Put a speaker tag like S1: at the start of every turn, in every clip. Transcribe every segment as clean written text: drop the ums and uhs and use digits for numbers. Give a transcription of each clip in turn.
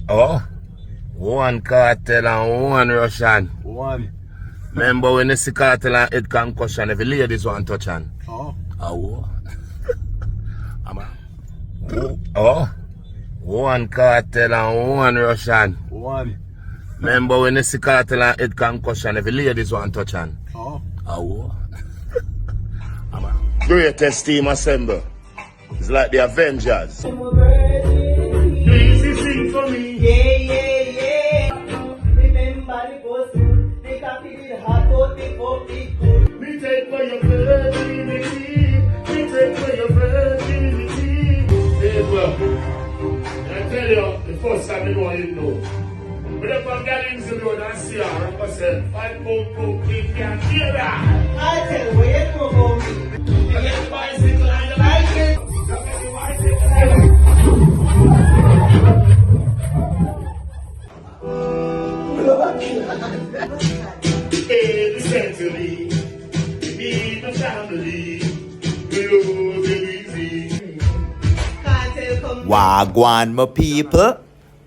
S1: Oh, one Cartel and one Rvssian.
S2: One.
S1: Remember when you see Cartel and head concussion, every ladies want touch on.
S2: Oh.
S1: Oh. Oh, one Cartel and one Rvssian.
S2: One.
S1: Remember when you see Cartel and head concussion, every ladies want touch on.
S2: Oh.
S1: Oh. Greatest team assemble. It's like the Avengers. You easy sing for me.
S3: Yeah. Remember the post, they can feel it hot out before it good.
S1: Me take for your virginity. Me take for your virginity. Hey, bro. I tell you, the first time you know you know. But if I'm getting to the road and see her, I'm going to say, fight, boom, we can't hear that.
S3: I tell you, where you know about me. You get the bicycle and you like it.
S1: Hey, listen to me. Me, my family. We love you easy.
S3: Cartel come.
S4: Wagwan, my people.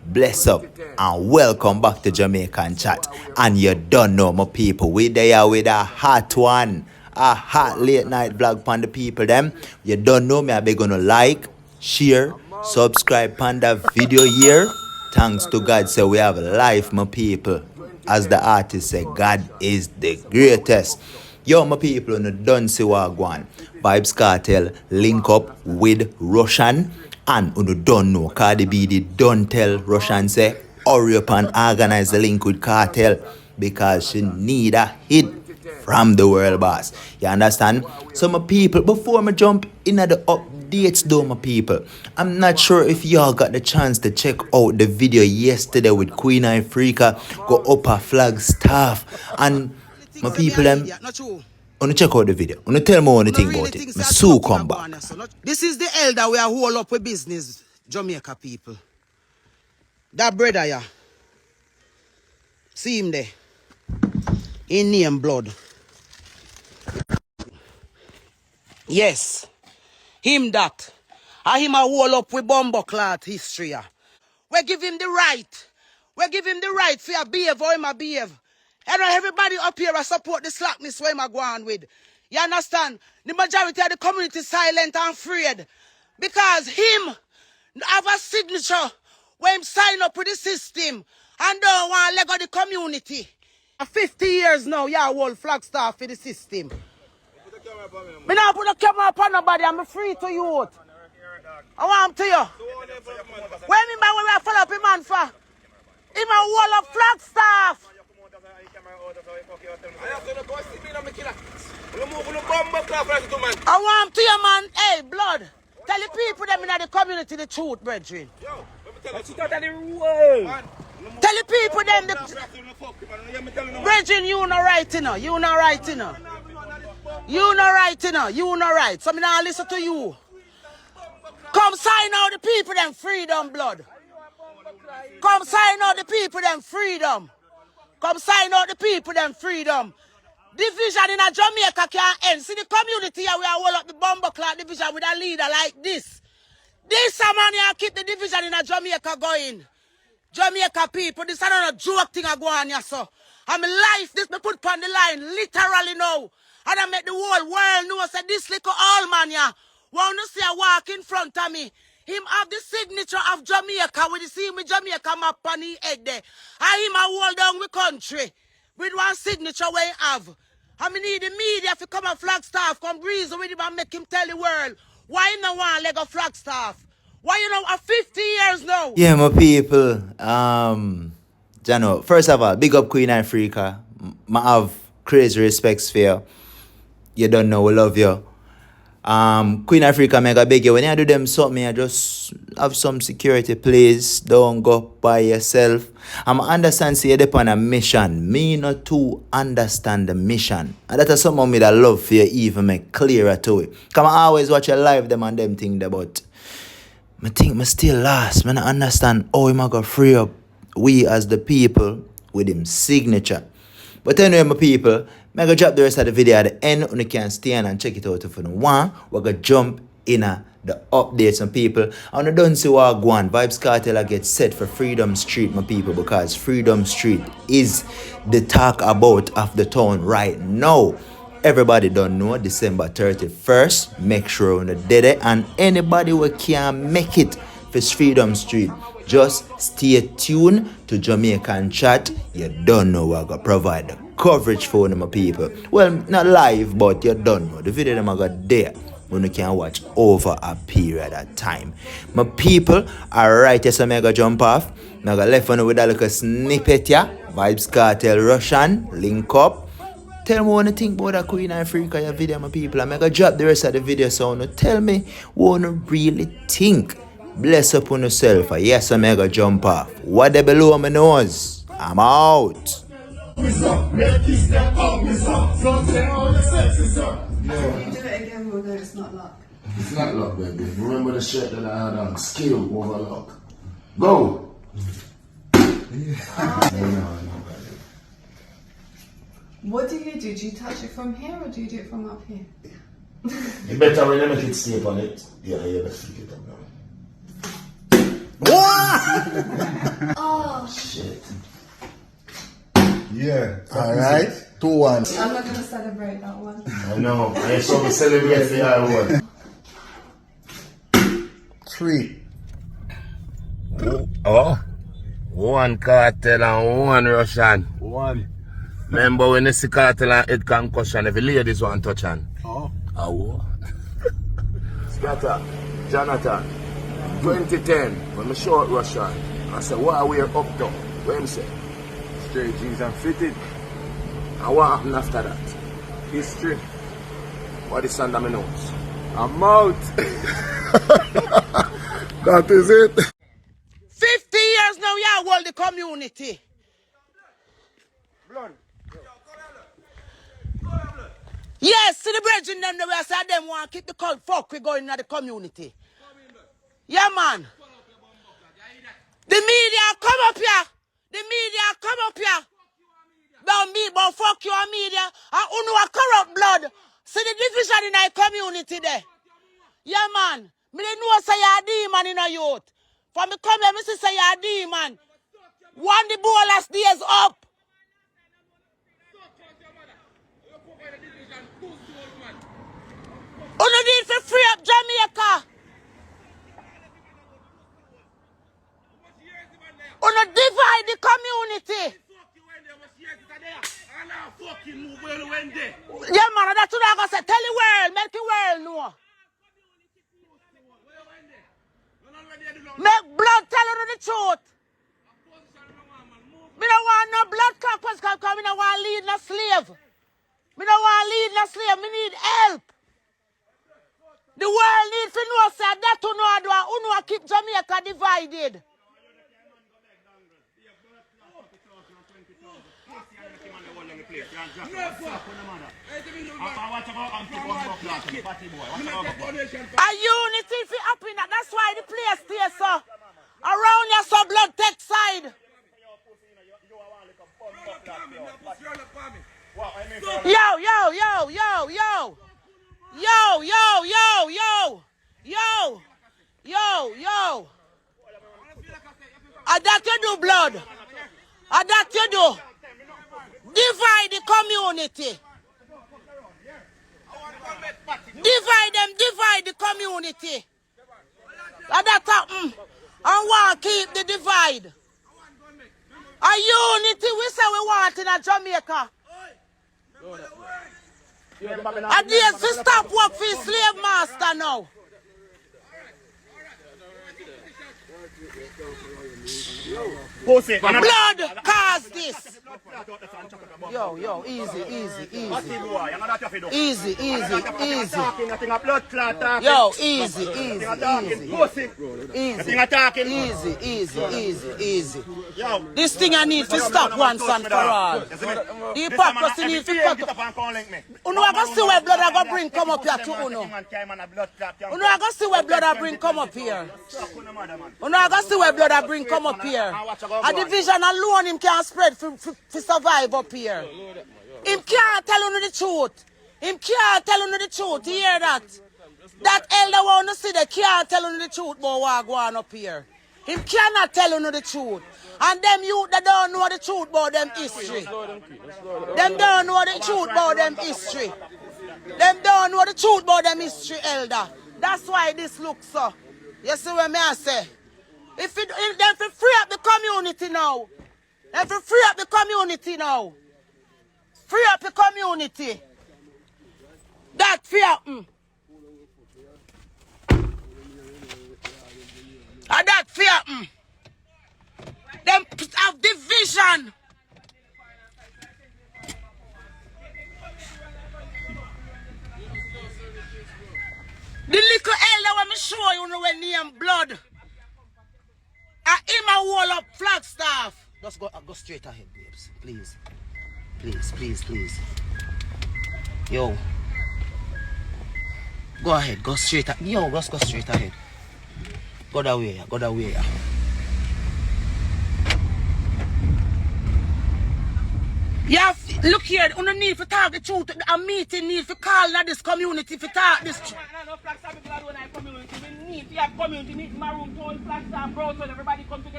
S4: Bless up and welcome back to Jamaican Chat. And you don't know, my people, we there with a hot one, a hot late night vlog on the people them. You don't know me, I be gonna like, share, subscribe on the video here. Thanks to God, say we have life, my people. As the artist say, God is the greatest. Yo, my people, on the done see Wagwan. Vybz Kartel link up with Rvssian. And you don't know, Cardi B did don't tell Rvssian say, hurry up and organize the link with Cartel because she need a hit from the world boss. You understand? So my people, before I jump into the updates though, my people, I'm not sure if y'all got the chance to check out the video yesterday with Queen Ifrica, go up a FlagStaff, and my people them. Wanna check out the video. Wanna tell me anything about it. Me soon come back.
S5: This is the elder we are hold up with business, Jamaica people. That brother yeah. See him there. In name blood. Yes. Him that. And him a hold up with bumbleclad history. We give him the right. We give him the right for a behave or him a behave. And everybody up here support the slackness where I'm going with. You understand? The majority of the community is silent and afraid. Because him have a signature where him sign up with the system and don't want to let go the community. 50 years now, yeah, hold FlagStaff for the system. Me not put a camera upon nobody, I'm free to youth. I want to you. When me man we follow up him man for? Him a wall of FlagStaff. I want to you, man. Hey, blood. Tell the people them in the community the truth, brethren. Tell the people them the brethren, you not right, you know. You not right, you know. You not right, you know. You not right. So me now listen to you. Come sign out the people them freedom, blood. Come sign out the people them freedom. Come sign out the people them freedom. Division in a Jamaica can't end. See the community here, we are all up the bumbleclad division with a leader like this. This man here keep the division in a Jamaica going. Jamaica people, this is not a joke thing I go on here, so. I'm life, this me put on the line, literally now. And I make the whole world know, say this little old man here, want to see a walk in front of me. Him have the signature of Jamaica, with the see me Jamaica map on his head there. And him a hold down the country with one signature where he have. I mean, need the media to come and FlagStaff, come reason with him and make him tell the world why he no want leg of FlagStaff. Why you know, 50 years now?
S4: Yeah, my people. Jano, first of all, big up Queen Ifrica. I have crazy respects for you. You don't know, we love you. Queen Ifrica, make a beg you. When you do them something, you just have some security, please. Don't go by yourself. I understand, see, you're on a mission. Me not to understand the mission. And that is something me that love for you even make clearer to it. Come I always watch your live them and them thing about. I think I still lost. I don't understand how him go free up we as the people with him signature. But anyway, my people, I'm going to drop the rest of the video at the end. You can stay and check it out if you want. We're going to jump in the updates, my people. And I don't see what go on. Vybz Kartel get set for Freedom Street, my people, because Freedom Street is the talk about of the town right now. Everybody don't know December 31st. Make sure you did it. And anybody who can make it for Freedom Street, just stay tuned to Jamaican Chat. You don't know what I got provide the coverage for them, my people. Well, not live, but you don't know. The video them I got there when you can watch over a period of time. My people, alright, yes, I'm gonna jump off. I'm gonna left on with a little snippet here. Vybz Kartel Rvssian, link up. Tell me what you think about that Queen Ifrica your video, my people. I'm gonna drop the rest of the video, so no tell me what you really think. Bless up on yourself. Yes, I'm gonna jump off. What the below my nose? I'm out.
S2: Can you do it again, although it's not luck?
S1: It's not luck, baby. Remember the shirt that I had on? Skill over luck. Go! No.
S2: What do? Do you touch it from here or do you do it from up here?
S1: You better when you make it stay on it. Yeah, you better flick it up now.
S2: Oh,
S1: shit.
S6: Yeah, alright. 2-1.
S2: I'm not going to celebrate that one.
S1: I know. I saw me celebrate the other one.
S6: 3.
S1: Oh? One Cartel and one Rvssian.
S6: One.
S1: Remember when you see Cartel and head concussion, every ladies want touch on.
S6: Oh.
S1: Oh. Scatter, Jonathan, 2010, when I short Rvssian, I said, what are we up to? What him say?
S6: Straight jeans and fitted.
S1: And what happened after that?
S6: History.
S1: What is under my nose?
S6: I'm out. That is it.
S5: 50 years now, you hold the community.
S6: Blood.
S5: Yes, see the brethren them the way I said them want to keep the fuck we going in the community. Yeah, man. The media come up here. The media come up here. About me, but fuck your media. And who know a corrupt blood. See the division in our community there. Yeah, man. Me they know say you're a demon in a youth. For me come here, me say you're a demon. One the ballast days up. Who need to free up Jamaica? Who divide the community? Yeah, man, that's what I'm going to say. Tell the world, make the world know. Make blood tell you the truth. Me don't want no blood couples come. Me don't want to lead no slave. Me don't want to lead no slave. Me need help. The world needs to know say that who know keep Jamaica divided. A unity fi happen. That's why the place stays so. Around your so blood take side. Yo. That you do, blood. That you do. Divide the community. Divide the community. That happen. And want to keep the divide. A unity we say we want in a Jamaica. And there's to stop work for his slave master now. Blood caused this. Yo, easy. Yo, easy. This thing I need to stop once and for all. The hypocrisy need to cut. Uno I go see where blood I go bring come up here to Uno. Uno I go see where blood I bring come up here. Uno I go see where blood I bring come up here. A division alone him can't spread for survive up here. Him can't tell you the truth. Him can't tell you the truth. You hear that? That elder want to see they can't tell you the truth about what going up here. He cannot tell you the truth. And them youth that don't know the truth about them history. Them don't know the truth about them history. Them don't know the truth about them history, elder. That's why this looks so. You see what I say? If them free up the community now. Them free up the community now. Free up the community. That free up. And that fear. Them have division. The little elder when me show you when name blood. I him a wall up FlagStaff. Just go straight ahead, babes. Please. Please, please, please. Yo. Go ahead, go straight ahead. Yo, just go straight ahead. Go that way, go that way. Yeah, look here, you don't need to talk the truth. A meeting need to call this community to talk this truth.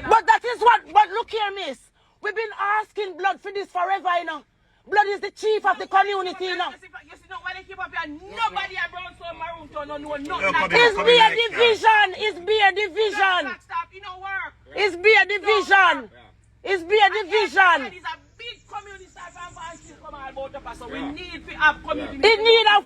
S5: But that is what, but look here, miss. We've been asking blood for this forever, you know. Blood is the chief of the community, you know. It's be a division. It's be a division. It's be a division. It's be a division. It need a